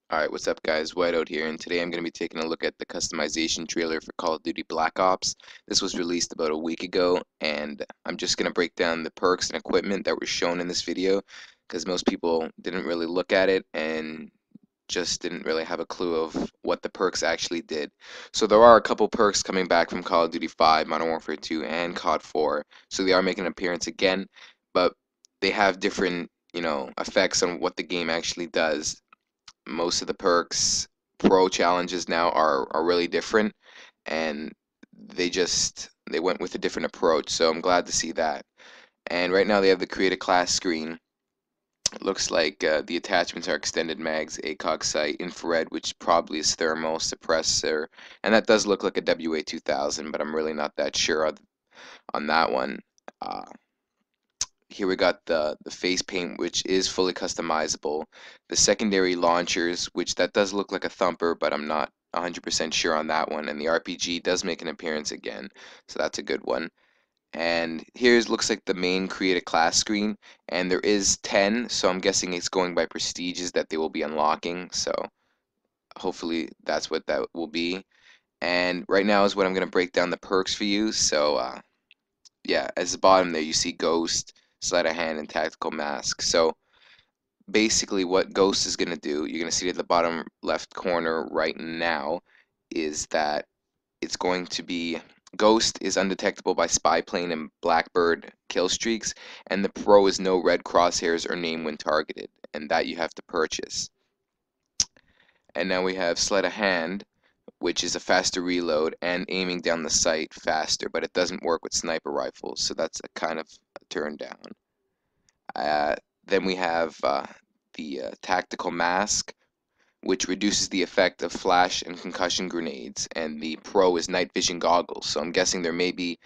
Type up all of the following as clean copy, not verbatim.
Alright, what's up guys? Whiteout here, and today I'm going to be taking a look at the customization trailer for Call of Duty Black Ops. This was released about a week ago, and I'm just going to break down the perks and equipment that were shown in this video, because most people didn't really look at it and just didn't really have a clue of what the perks actually did. So there are a couple perks coming back from Call of Duty 5, Modern Warfare 2, and COD 4, so they are making an appearance again, but they have different, effects on what the game actually does. Most of the perks pro challenges now are really different, and they went with a different approach, so I'm glad to see that. And right now they have the create a class screen. It looks like the attachments are extended mags, ACOG sight, infrared, which probably is thermal suppressor, and that does look like a WA2000, but I'm really not that sure on that one. uh, Here we got the face paint, which is fully customizable. The secondary launchers, which that does look like a thumper, but I'm not 100% sure on that one. And the RPG does make an appearance again, so that's a good one. And here's looks like the main create a class screen, and there is 10, so I'm guessing it's going by prestiges that they will be unlocking. So hopefully that's what that will be. And right now is when I'm gonna break down the perks for you. So yeah, at the bottom there you see Ghost, Sleight of Hand, and Tactical Mask. So basically what Ghost is going to do, you're going to see at the bottom left corner right now, is that it's going to be Ghost is undetectable by spy plane and Blackbird kill streaks, and the Pro is no red crosshairs or name when targeted, and that you have to purchase. And now we have Sleight of Hand, which is a faster reload and aiming down the sight faster, but it doesn't work with sniper rifles, so that's a kind of a turn down. Uh, then we have the Tactical Mask, which reduces the effect of flash and concussion grenades, and the Pro is night vision goggles. So I'm guessing there may be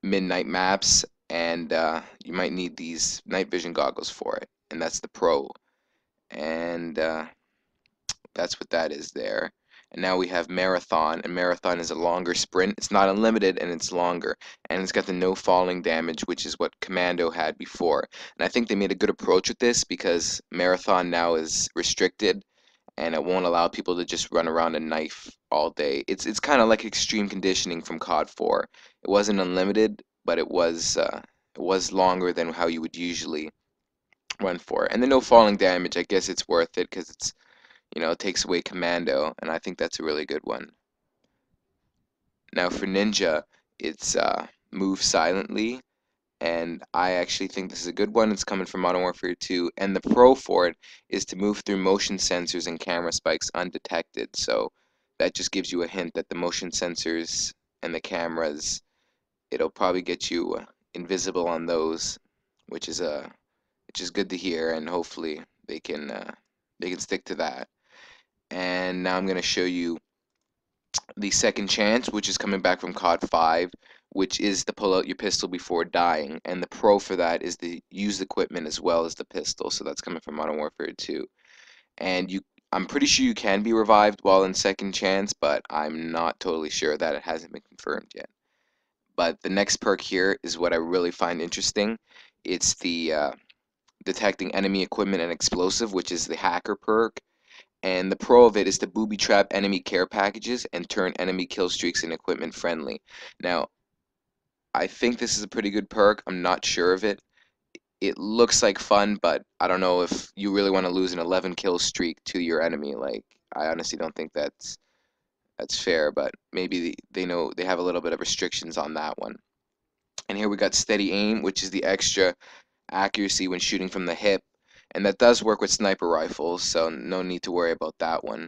midnight maps, and you might need these night vision goggles for it, and that's the Pro. And that's what that is there. And now we have Marathon, and Marathon is a longer sprint. It's not unlimited, and it's longer. And it's got the no falling damage, which is what Commando had before. And I think they made a good approach with this because Marathon now is restricted, and it won't allow people to just run around and knife all day. It's kind of like extreme conditioning from COD 4. It wasn't unlimited, but it was longer than how you would usually run for it. And the no falling damage, I guess it's worth it because it takes away commando, and I think that's a really good one. Now for ninja, it's move silently, and I actually think this is a good one. It's coming from Modern Warfare 2, and the pro for it is to move through motion sensors and camera spikes undetected. So that just gives you a hint that the motion sensors and the cameras, it'll probably get you invisible on those, which is good to hear, and hopefully they can stick to that. And now I'm going to show you the second chance, which is coming back from COD 5, which is to pull out your pistol before dying, and the pro for that is to use the equipment as well as the pistol. So that's coming from Modern Warfare 2. And I'm pretty sure you can be revived while in second chance, but I'm not totally sure that it hasn't been confirmed yet. But the next perk here is what I really find interesting. It's the detecting enemy equipment and explosive, which is the hacker perk. And the pro of it is to booby trap enemy care packages and turn enemy kill streaks and equipment friendly. Now, I think this is a pretty good perk. I'm not sure of it. It looks like fun, but I don't know if you really want to lose an 11 kill streak to your enemy. Like, I honestly don't think that's fair, but maybe they know they have a little bit of restrictions on that one. And here we got steady aim, which is the extra accuracy when shooting from the hip, and that does work with sniper rifles, so no need to worry about that one.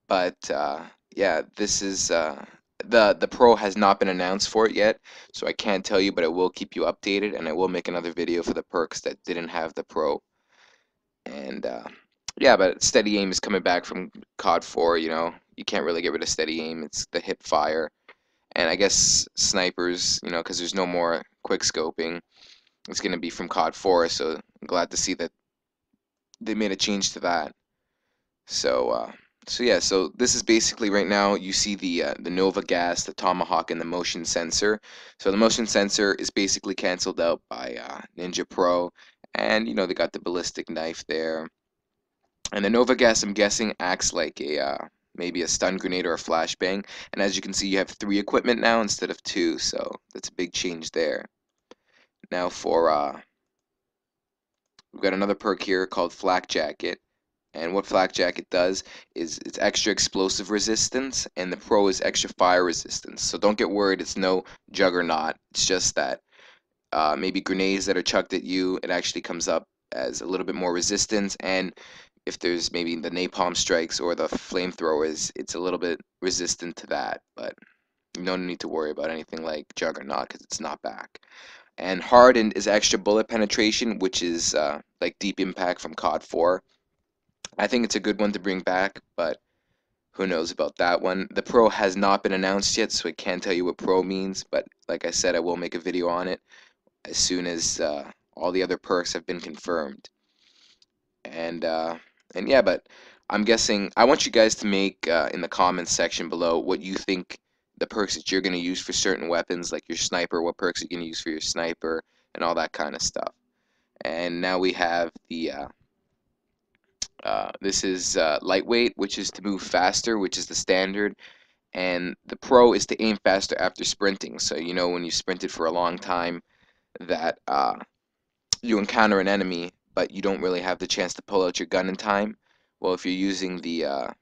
But yeah, this is the pro has not been announced for it yet, so I can't tell you, but I will keep you updated, and I will make another video for the perks that didn't have the pro. And yeah, but steady aim is coming back from COD 4. You can't really get rid of steady aim. It's the hip fire, and I guess snipers, because there's no more quick scoping. It's gonna be from COD 4, so I'm glad to see that they made a change to that. So, so yeah, so this is basically right now you see the Nova gas, the Tomahawk, and the motion sensor. So the motion sensor is basically canceled out by Ninja Pro, and they got the ballistic knife there. And the Nova Gas, I'm guessing, acts like a maybe a stun grenade or a flashbang. And as you can see, you have 3 equipment now instead of 2, so that's a big change there. Now for we've got another perk here called Flak Jacket. And what Flak Jacket does is it's extra explosive resistance, and the Pro is extra fire resistance. So don't get worried, it's no Juggernaut. It's just that maybe grenades that are chucked at you, it actually comes up as a little bit more resistance. And if there's maybe the napalm strikes or the flamethrowers, it's a little bit resistant to that. But you don't need to worry about anything like Juggernaut because it's not back. And Hardened is extra bullet penetration, which is like Deep Impact from COD 4. I think it's a good one to bring back, but who knows about that one. The Pro has not been announced yet, so I can't tell you what Pro means, but like I said, I will make a video on it as soon as all the other perks have been confirmed. And yeah, but I'm guessing I want you guys to make in the comments section below what you think the perks that you're going to use for certain weapons, like your sniper, what perks you're going to use for your sniper, and all that kind of stuff. And now we have the this is lightweight, which is to move faster, which is the standard, and the pro is to aim faster after sprinting. So you know when you sprinted for a long time that you encounter an enemy, but you don't really have the chance to pull out your gun in time. Well, if you're using the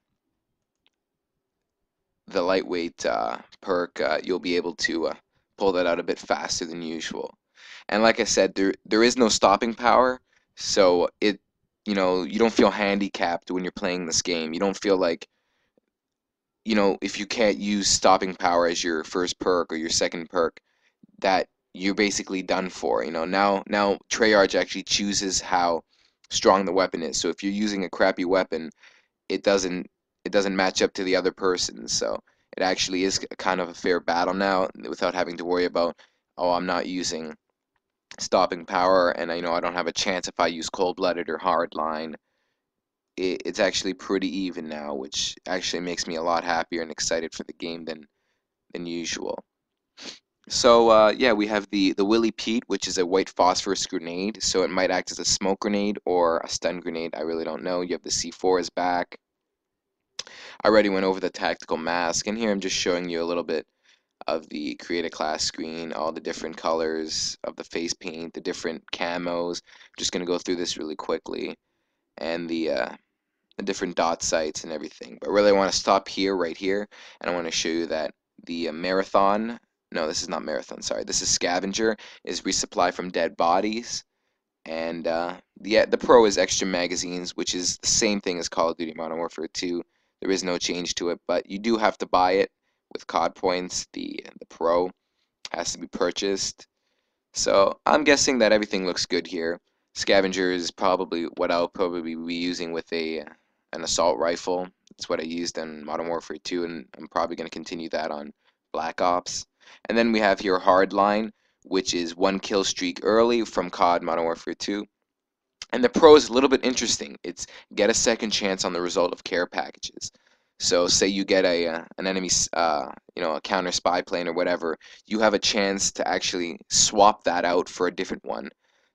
lightweight perk, you'll be able to pull that out a bit faster than usual. And like I said, there is no stopping power, so you don't feel handicapped when you're playing this game. You don't feel like if you can't use stopping power as your first perk or your second perk, that you're basically done for. Now Treyarch actually chooses how strong the weapon is. So if you're using a crappy weapon, it doesn't it doesn't match up to the other person. So it actually is kind of a fair battle now without having to worry about, oh, I'm not using stopping power, and I don't have a chance if I use cold-blooded or hardline. It's actually pretty even now, which actually makes me a lot happier and excited for the game than usual. So yeah, we have the Willy Pete, which is a white phosphorus grenade. So it might act as a smoke grenade or a stun grenade. I really don't know. You have the C4 is back. I already went over the tactical mask, and here I'm just showing you a little bit of the create a class screen, all the different colors of the face paint, the different camos. I'm just gonna go through this really quickly, and the different dot sites and everything. But really, I want to stop here, right here, and I want to show you that the marathon. No, this is not marathon. Sorry, this is scavenger. Is resupply from dead bodies, and the pro is extra magazines, which is the same thing as Call of Duty Modern Warfare 2. There is no change to it, but you do have to buy it with COD points. The pro has to be purchased. So I'm guessing that everything looks good here. Scavenger is probably what I'll probably be using with an assault rifle. That's what I used in Modern Warfare 2, and I'm probably going to continue that on Black Ops. And then we have here Hardline, which is 1 kill streak early from COD Modern Warfare 2. And the pro is a little bit interesting. It's get a second chance on the result of care packages. So say you get an enemy, a counter spy plane or whatever, you have a chance to actually swap that out for a different one.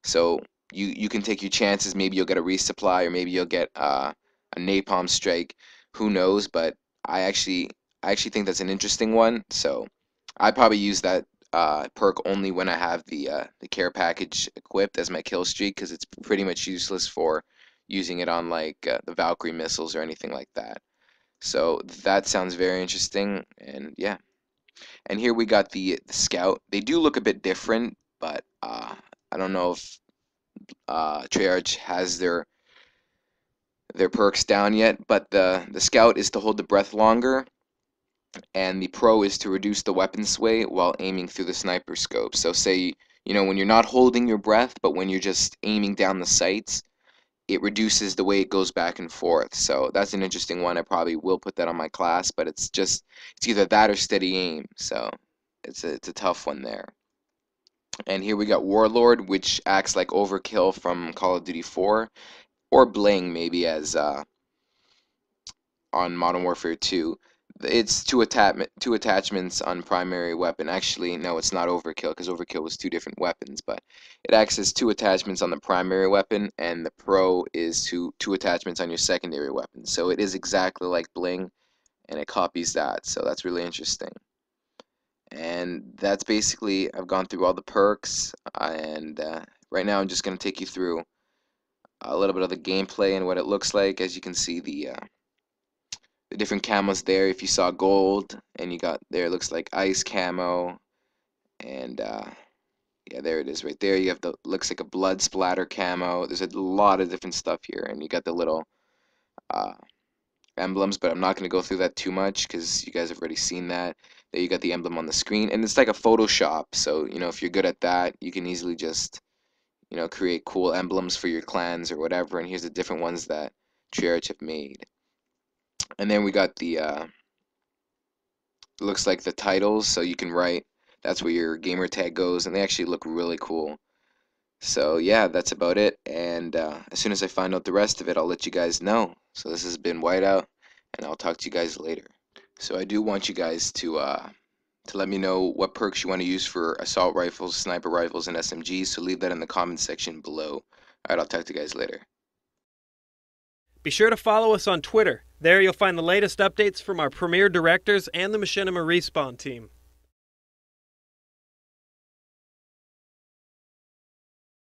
So you can take your chances. Maybe you'll get a resupply, or maybe you'll get a napalm strike. Who knows? But I actually think that's an interesting one. So I probably use that perk only when I have the care package equipped as my kill streak, because it's pretty much useless for using it on like the Valkyrie missiles or anything like that. So that sounds very interesting, and yeah. And here we got the scout. They do look a bit different, but I don't know if Treyarch has their perks down yet. But the scout is to hold the breath longer, and the pro is to reduce the weapon sway while aiming through the sniper scope. So say, when you're not holding your breath, but when you're just aiming down the sights, it reduces the way it goes back and forth. So that's an interesting one. I probably will put that on my class, but it's either that or steady aim. So it's a tough one there. And here we got Warlord, which acts like Overkill from Call of Duty 4, or Bling maybe as on Modern Warfare 2. It's two attachments on primary weapon. Actually, no, it's not overkill because overkill was two different weapons, but it acts as two attachments on the primary weapon, and the pro is two attachments on your secondary weapon. So it is exactly like bling, and it copies that. So that's really interesting. And that's basically, I've gone through all the perks, and right now I'm just going to take you through a little bit of the gameplay and what it looks like. As you can see, the different camos there. If you saw gold, and you got there, it looks like ice camo, and yeah, there it is right there. You have the, looks like a blood splatter camo. There's a lot of different stuff here, and you got the little uh, emblems, but I'm not going to go through that too much because you guys have already seen that. There you got the emblem on the screen, and it's like a Photoshop. So if you're good at that, you can easily just create cool emblems for your clans or whatever. And here's the different ones that Triarch have made. And then we got the looks like the titles, so you can write. That's where your gamer tag goes, and they actually look really cool. So yeah, that's about it. And as soon as I find out the rest of it, I'll let you guys know. So this has been Whiteout, and I'll talk to you guys later. So I do want you guys to let me know what perks you want to use for assault rifles, sniper rifles, and SMGs. So leave that in the comments section below. All right, I'll talk to you guys later. Be sure to follow us on Twitter. There you'll find the latest updates from our premier directors and the Machinima Respawn team.